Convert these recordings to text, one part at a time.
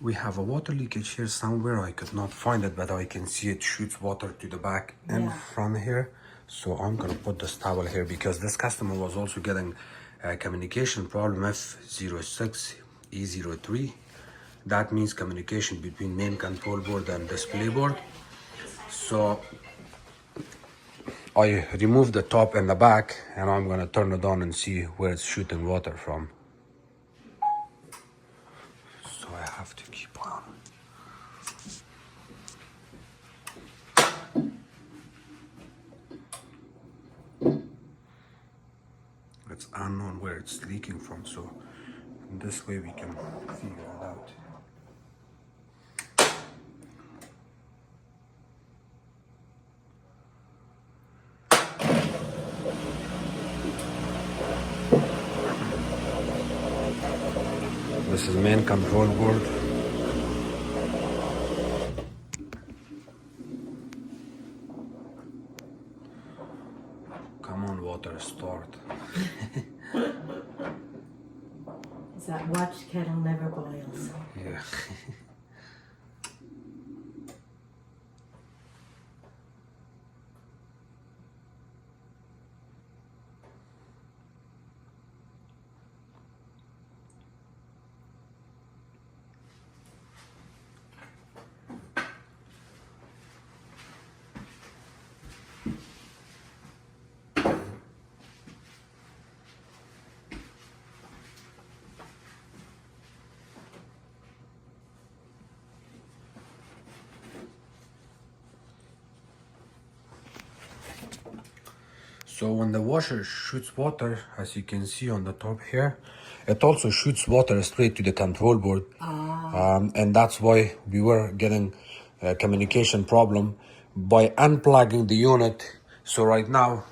we have a water leakage here somewhere. I could not find it, but I can see it shoots water to the back and front here. So I'm gonna put this towel here because this customer was also getting a communication problem, f06 e03. That means communication between main control board and display board. So I removed the top and the back, and I'm gonna turn it on and see where it's shooting water from. So I have to keep on. It's unknown where it's leaking from, so this way we can figure it out. This is main control board. Come on, water, start. It's that watch kettle never boils. Yeah. So when the washer shoots water, as you can see on the top here, it also shoots water straight to the control board. And that's why we were getting a communication problem by unplugging the unit. So right now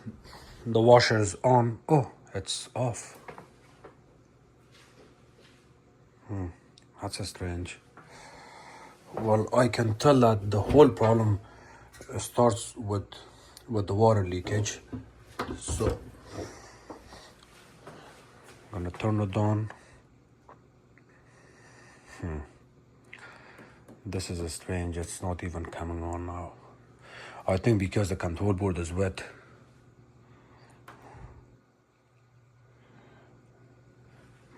the washer is on. Oh, it's off. That's strange. Well, I can tell that the whole problem starts with the water leakage. So I'm gonna turn it on. This is strange, it's not even coming on now. I think because the control board is wet.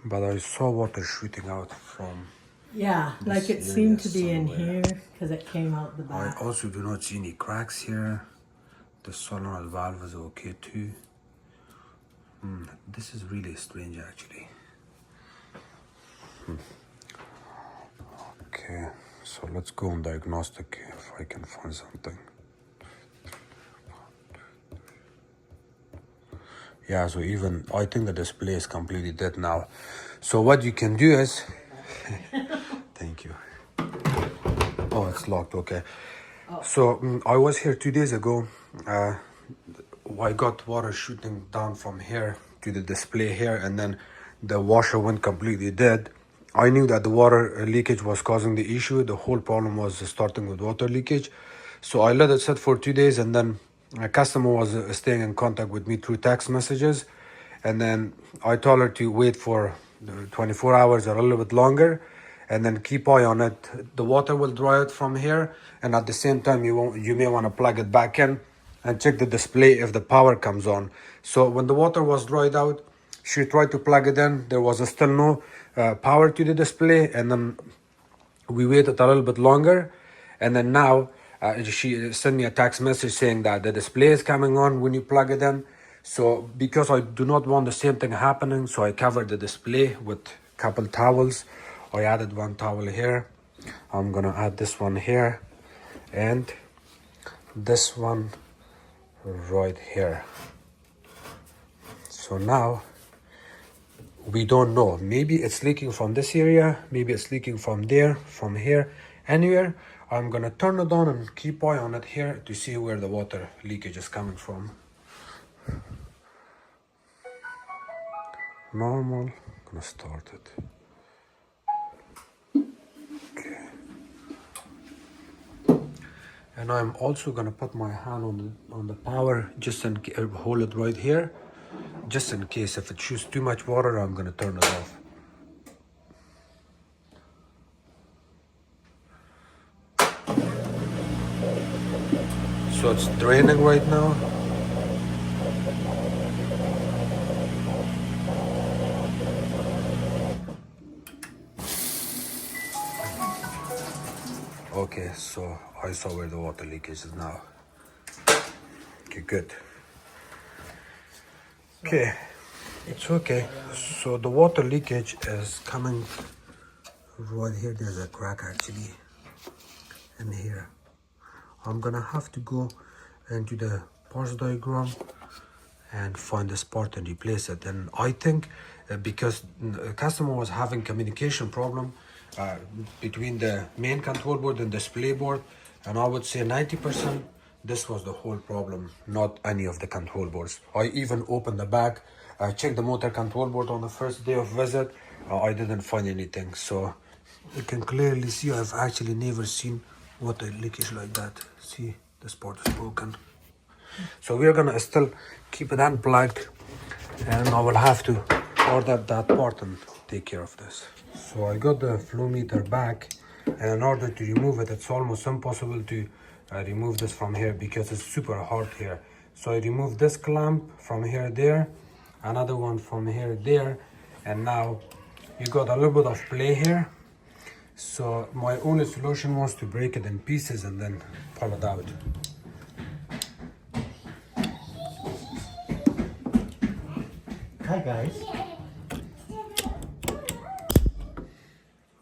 But I saw water shooting out from. Yeah, like it seemed to be in here because it came out the I back. also do not see any cracks here. The solenoid valve is okay too. This is really strange actually. Okay, so let's go on diagnostic if I can find something. Yeah, so even I think the display is completely dead now. So what you can do is thank you. Oh, it's locked, okay. So I was here 2 days ago. I got water shooting down from here to the display here, and then the washer went completely dead. I knew that the water leakage was causing the issue. The whole problem was starting with water leakage. So I let it sit for 2 days, and then a customer was staying in contact with me through text messages. And then I told her to wait for 24 hours or a little bit longer, and then keep eye on it. The water will dry out from here, and at the same time you may want to plug it back in and check the display if the power comes on. So when the water was dried out, she tried to plug it in. There was still no power to the display, and then we waited a little bit longer, and then now she sent me a text message saying that the display is coming on when you plug it in. So because I do not want the same thing happening, so I covered the display with a couple towels. I added one towel here. I'm gonna add this one here and this one right here. So now we don't know, maybe it's leaking from this area, maybe it's leaking from there, from here, anywhere. I'm gonna turn it on and keep eye on it here to see where the water leakage is coming from. Normal, I'm gonna start it. Okay. And I'm also gonna put my hand on the power, just in hold it right here, just in case if it shoots too much water, I'm gonna turn it off. So it's draining right now. Okay, so I saw where the water leakage is now. Okay, good. Okay, it's okay. So the water leakage is coming right here. There's a crack actually in here. I'm gonna have to go into the parts diagram and find this part and replace it. And I think because the customer was having communication problem between the main control board and display board, and I would say 90% this was the whole problem, not any of the control boards. I even opened the back, I checked the motor control board on the first day of visit. I didn't find anything. So you can clearly see I've actually never seen water leakage like that. See, this part is broken. So we're gonna still keep it unplugged, and I will have to order that part and take care of this. So I got the flow meter back, and in order to remove it, it's almost impossible to remove this from here because it's super hard here. So I removed this clamp from here there, another one from here there, and now you got a little bit of play here. So my only solution was to break it in pieces and then pull it out. Hi guys.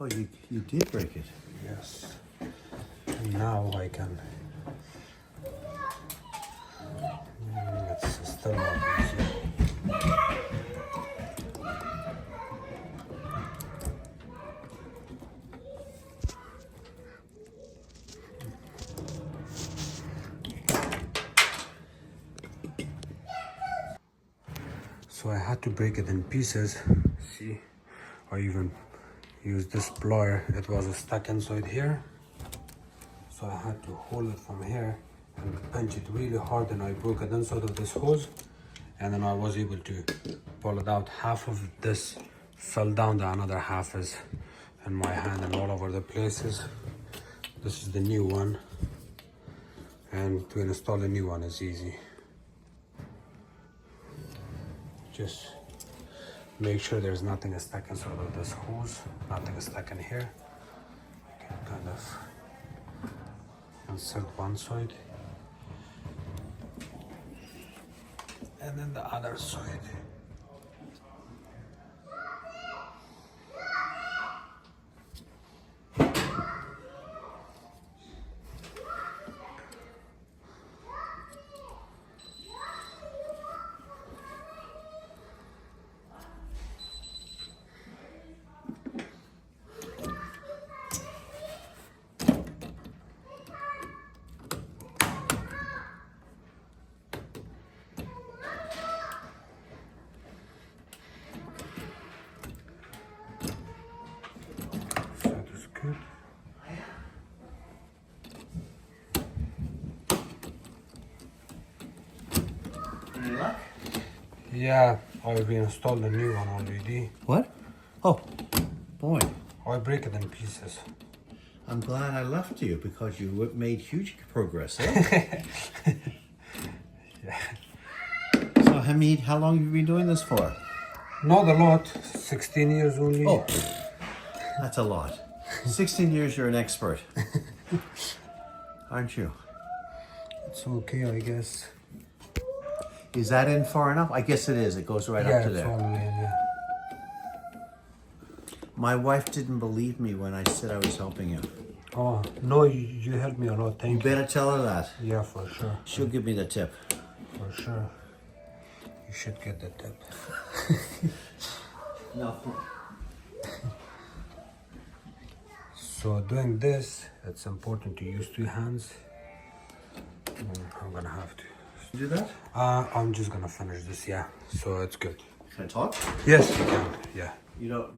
Oh, you did break it. Yes. And now I can. It's still not easy. So I had to break it in pieces. See, I even used this plier. It was stuck inside here. So I had to hold it from here and pinch it really hard, and I broke it inside of this hose. And then I was able to pull it out. Half of this fell down, the another half is in my hand and all over the places. This is the new one. And to install a new one is easy. Just make sure there's nothing stuck inside of this hose, nothing is stuck in here. I can kind of insert one side and then the other side. Good. Any luck? Yeah, I reinstalled a new one already. What? Oh, boy. I break it in pieces. I'm glad I left you because you made huge progress, eh? Yeah. So, Hamid, how long have you been doing this for? Not a lot, 16 years only. Oh, that's a lot. 16 years, you're an expert. Aren't you? It's okay, I guess. Is that in far enough? I guess it is. It goes right up to it's there. all in, yeah. My wife didn't believe me when I said I was helping you. Oh, no, you helped me a lot, You thank you. better tell her that. Yeah, for sure. She'll give me the tip. For sure. You should get the tip. No. So doing this, it's important to use two hands. I'm gonna have to. Do that? I'm just gonna finish this, yeah. So it's good. Can I talk? Yes, you can, yeah. You don't.